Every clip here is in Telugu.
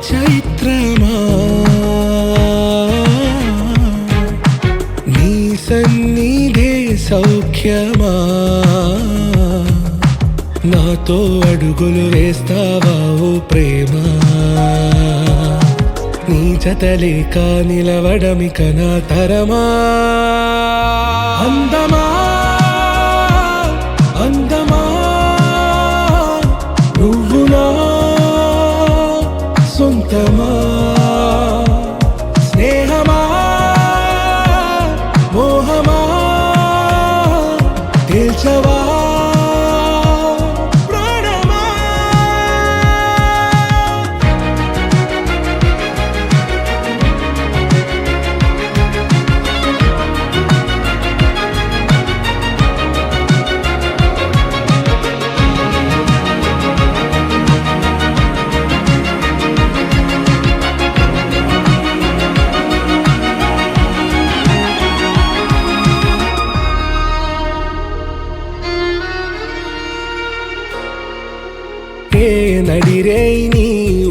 చైత్రమా నీ సన్నిధే సౌఖ్యమా నాతో అడుగులు వేస్తావా ఓ ప్రేమ నీ జతలేక నిలవడమిక నా తరమా అందమా అందమా నువ్వు నా సొంతమా స్నేహమా మోహమా తేల్చవా నడిరే నీ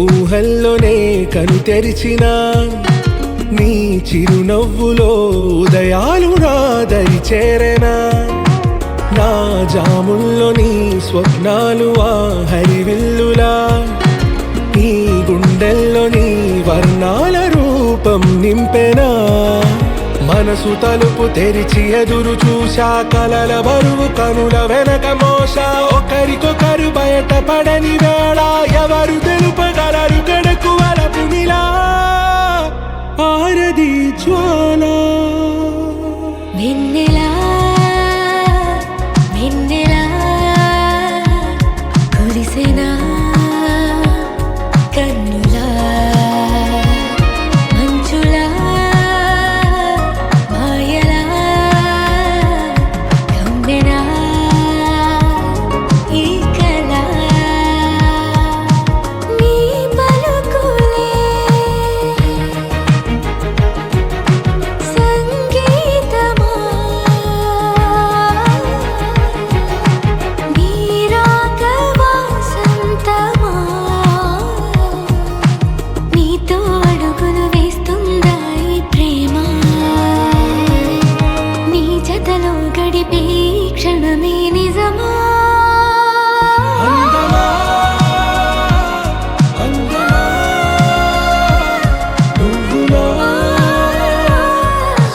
ఊహల్లోనే కను తెరిచిన నీ చిరునవ్వులో ఉదయాలు నా దరి చేరెనా నా జాముల్లో నీ స్వప్నాలు ఆ హరివిల్లులా నీ గుండెల్లో నీ వర్ణాల రూపం నింపెనా మనసు తలుపు తెరిచి ఎదురు చూశా కలల బరువు కనుల వెనక మోసా ఒకరికొకరు బయట పడని వేళ ఎవరు తెలుపగలరు గడకు వలపునిలా ఆరది జ్వాల వెన్నెలా వెన్నెలా కురిసెనా కన్నులా మంచులా మాయలా కమ్మెనా ఈ కళ నీ పలుకులే సంగీతమా నీ రాగవా సంతమా నీతో అడుగులు వేస్తుందా ఈ ప్రేమ నీ జతలో గడిపే ఈ క్షణమే నిజమా అందమా అందమా నువ్వు నా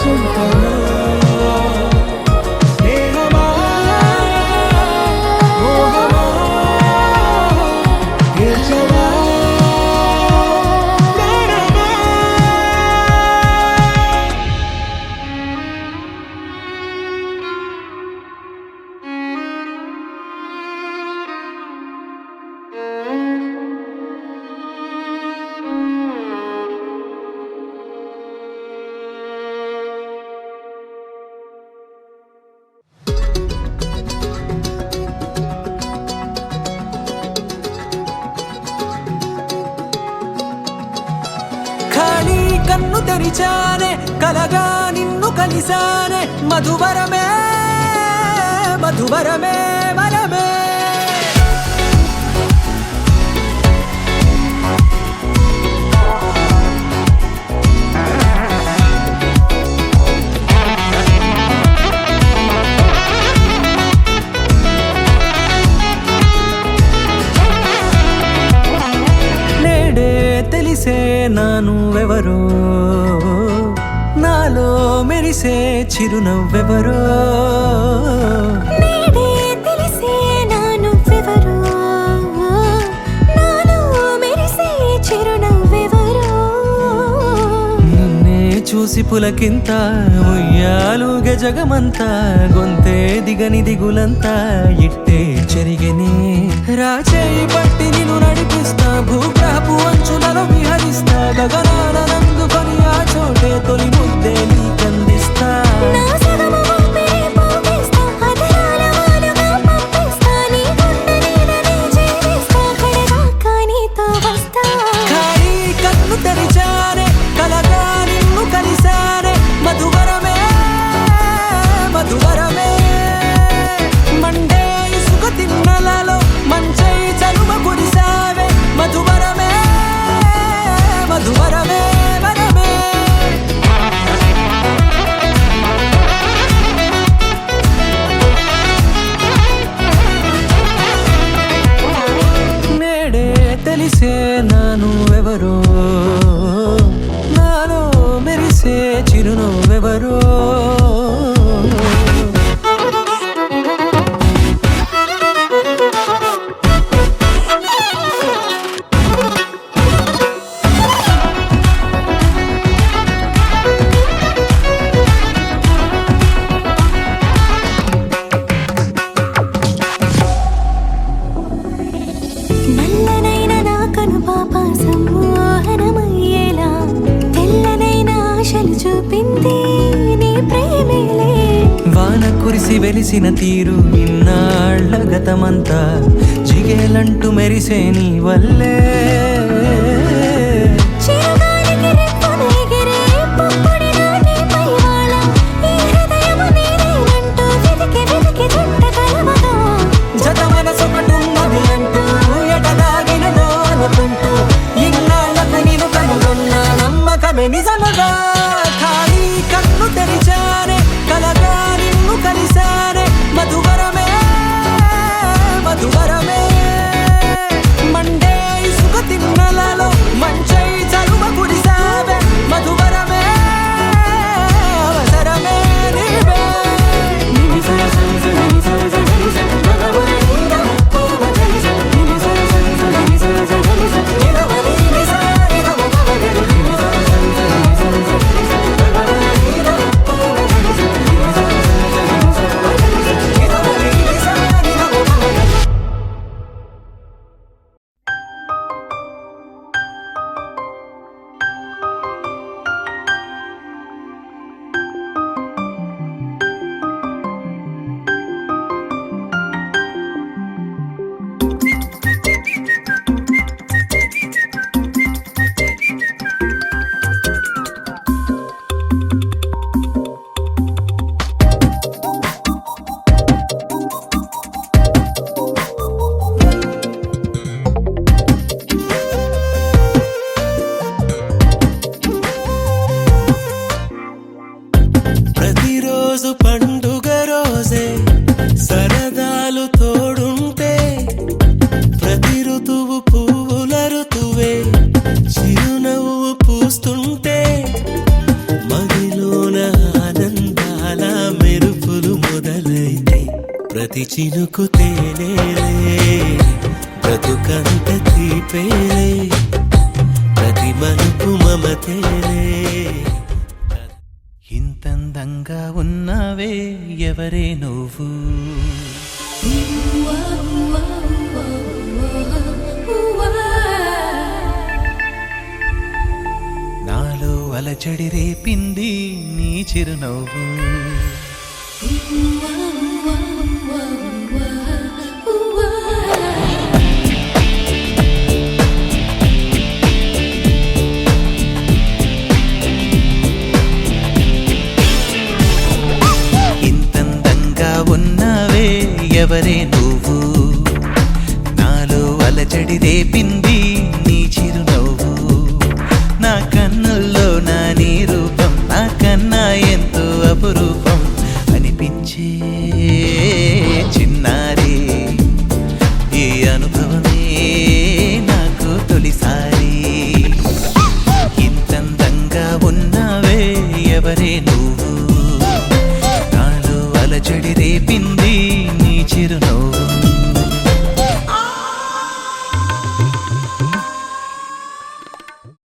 సొంతమా స్నేహమా మోహమా తేల్చవా ప్రాణమా ఖాళీ కన్ను తెరిచానే కలగా నిన్ను కలిసానే మధువరమే మధువరమే వరమే నేడే తెలిసే నానువెవరో నాలో మెరిసే చిరునవ్వెవరో నీడే తెలిసే నానువ్వెవరో నాలో మెరిసే చిరునవ్వెవరో నిన్నే చూసి పులకింత ఉయ్యాలుగ జగమంతా గొంతే దిగని దిగులంతా ఇట్టే చెరిగనే రాచేయి పట్టి నిన్ను నడిపిస్తా భూగ్రహపు అంచులలో విహరిస్తా గగనాల నందుకొని ఆ చోటే తొలి ముద్దే నీకందిస్తా నా సగము ఊపిరి పోగేస్తా అధరాల వాలుగా పంపిస్తా నీ గుండె నీడనే చేరిస్తా కడదాకా నీతో వస్తా ఖాళీ కన్ను తెరిచానే కలగా నిన్ను కలిసానే మధువరమే మధువరమే మండే ఇసుక తిన్నలలో మంచై చలువ కురిసావే మధువరమే మురిసి వెలిసిన తీరు ఇన్నాళ్ళ గతమంతా జిగేలంటూ మెరిసే నీ వల్లే చిరుగాలికి రెప్పను ఎగిరే పుప్పొడిన నీపై వాళ ఈ హృదయము నీదేనంటూ వెతికి వెతికి జంట కలవగా జత మనసొకటున్నది అంటూ ఎటదాగినదో అనుకుంటూ ఇన్నాళ్ళకు నేను కనుగొన్న నమ్మకమే నిజముగా ఖాళీ కన్ను తెరిచానే కలగా నిన్ను కలిసానే మధువరమే మధువరమే మండే ఇసుక తిన్నలలో మంచై చలువ కురిసావే మధువరమే అవసరమే నీవే ప్రతిరోజు పండుగ రోజే సరదాలు తోడుంటే ప్రతి ఋతువు పువ్వుల ఋతువే చిరునవ్వు పూస్తుంటే మదిలోన ఆనందాల మెరుపులు మొదలైతే ప్రతి చినుకు తేనేలే బ్రతుకంత తీపేలే ప్రతి మలుపు మమతేలే ఇంతందంగా ఉన్నావే ఎవరే నువ్వు నాలో అలచడి రేపింది నీ చిరునవ్వు ఇంతందంగా ఉన్నావే ఎవరే నువ్వు